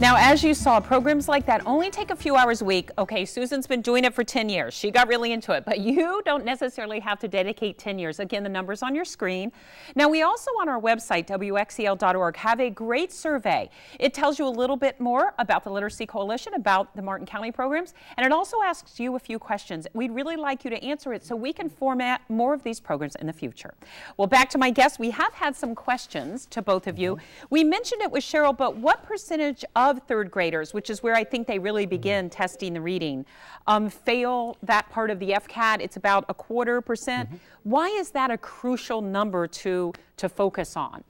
Now, as you saw, programs like that only take a few hours a week. Okay, Susan's been doing it for 10 years. She got really into it, but you don't necessarily have to dedicate 10 years. Again, the number's on your screen. Now, we also on our website, wxel.org, have a great survey. It tells you a little bit more about the Literacy Coalition, about the Martin County programs, and it also asks you a few questions. We'd really like you to answer it so we can format more of these programs in the future. Well, back to my guests, we have had some questions to both of you. We mentioned it with Cheryl, but what percentage of third graders, which is where I think they really begin testing the reading, fail that part of the FCAT? It's about 1/4%. Why is that a crucial number to focus on?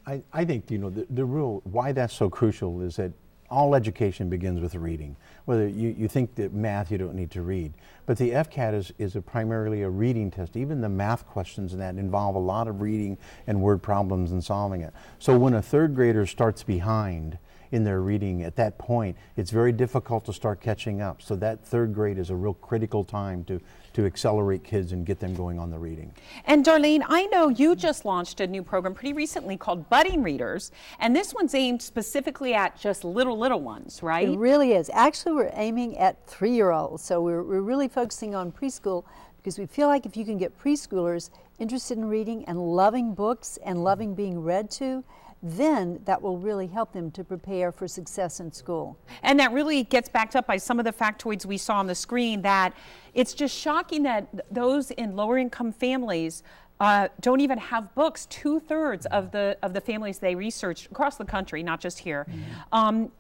I think, you know, the real, why that's so crucial is that all education begins with reading. Whether you think that math you don't need to read, but the FCAT is primarily a reading test. Even the math questions in that involve a lot of reading and word problems and solving it. So when a third grader starts behind in their reading at that point, it's very difficult to start catching up. So that third grade is a real critical time to accelerate kids and get them going on the reading. And Darlene, I know you just launched a new program pretty recently called Budding Readers, and this one's aimed specifically at just little ones, right? It really is. Actually, we're aiming at 3-year-olds, so we're really focusing on preschool because we feel like if you can get preschoolers interested in reading and loving books and loving being read to, then that will really help them to prepare for success in school. And that really gets backed up by some of the factoids we saw on the screen, that it's just shocking that those in lower income families don't even have books. 2/3 of the families they researched across the country, not just here,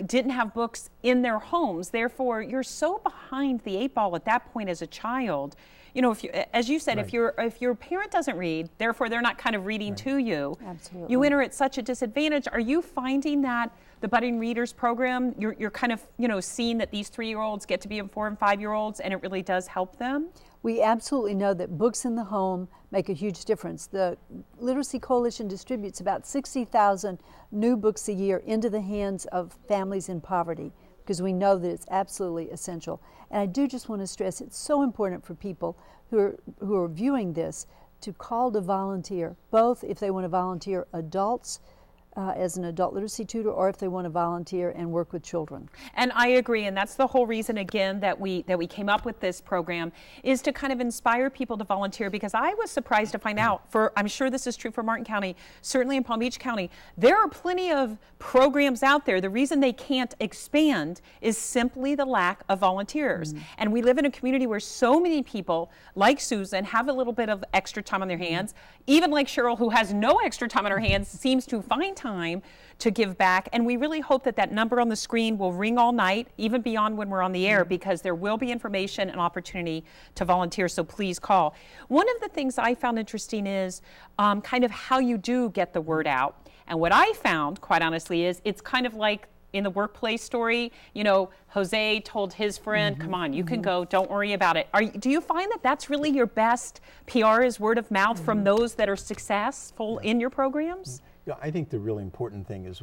didn't have books in their homes. Therefore, you're so behind the 8 ball at that point as a child. You know, if you, as you said, Right. if your parent doesn't read, therefore they're not kind of reading to you. Absolutely. You enter at such a disadvantage. Are you finding that the Budding Readers program, you're kind of, you know, seeing that these 3-year-olds get to be 4 and 5-year-olds, and it really does help them? We absolutely know that books in the home make a huge difference. The Literacy Coalition distributes about 60,000 new books a year into the hands of families in poverty, because we know that it's absolutely essential. And I do just want to stress it's so important for people who are viewing this to call to volunteer, both if they want to volunteer adults as an adult literacy tutor, or if they want to volunteer and work with children. And I agree, and that's the whole reason, again, that we came up with this program, is to kind of inspire people to volunteer, because I was surprised to find out, I'm sure this is true for Martin County, certainly in Palm Beach County, there are plenty of programs out there. The reason they can't expand is simply the lack of volunteers. And we live in a community where so many people, like Susan, have a little bit of extra time on their hands. Even like Cheryl, who has no extra time on her hands, seems to find time to give back. And we really hope that that number on the screen will ring all night, even beyond when we're on the air, because there will be information and opportunity to volunteer, so please call. One of the things I found interesting is kind of how you do get the word out. And what I found, quite honestly, is it's kind of like in the workplace story, you know, Jose told his friend, come on, you can go, don't worry about it. Do you find that that's really your best PR, is word of mouth from those that are successful in your programs? Yeah, I think the really important thing is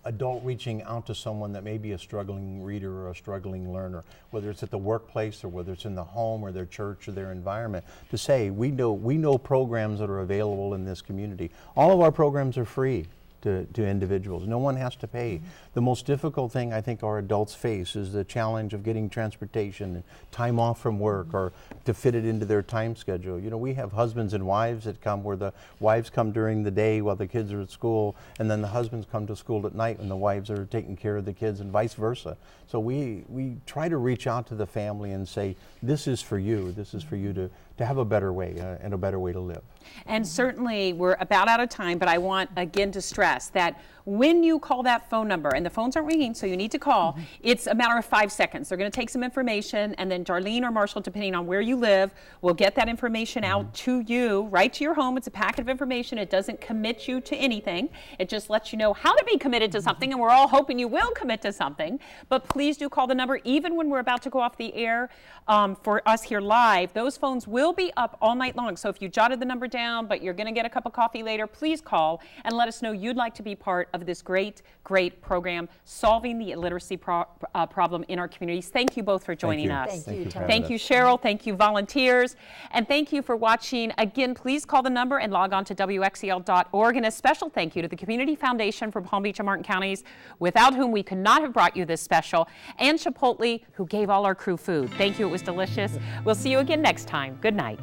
adult reaching out to someone that may be a struggling reader or a struggling learner, whether it's at the workplace or whether it's in the home or their church or their environment, to say, we know programs that are available in this community. All of our programs are free to individuals. No one has to pay. The most difficult thing I think our adults face is the challenge of getting transportation and time off from work, or to fit it into their time schedule. You know, we have husbands and wives that come, where the wives come during the day while the kids are at school, and then the husbands come to school at night when the wives are taking care of the kids, and vice versa. So we try to reach out to the family and say, this is for you. This is for you to have a better way and a better way to live. And certainly we're about out of time, but I want again to stress that when you call that phone number, and the phones aren't ringing, so you need to call, it's a matter of 5 seconds. They're going to take some information, and then Darlene or Marshall, depending on where you live, will get that information out to you, right to your home. It's a packet of information. It doesn't commit you to anything. It just lets you know how to be committed to something, and we're all hoping you will commit to something. But please do call the number, even when we're about to go off the air for us here live. Those phones will will be up all night long. So if you jotted the number down, but you're going to get a cup of coffee later, please call and let us know you'd like to be part of this great program solving the illiteracy problem in our communities. Thank you both for joining us. Thank you, Tony. Thank you, Cheryl. Thank you, volunteers. And thank you for watching. Again, please call the number and log on to WXEL.org. And a special thank you to the Community Foundation for Palm Beach and Martin Counties, without whom we could not have brought you this special, and Chipotle, who gave all our crew food. Thank you. It was delicious. We'll see you again next time. Good night.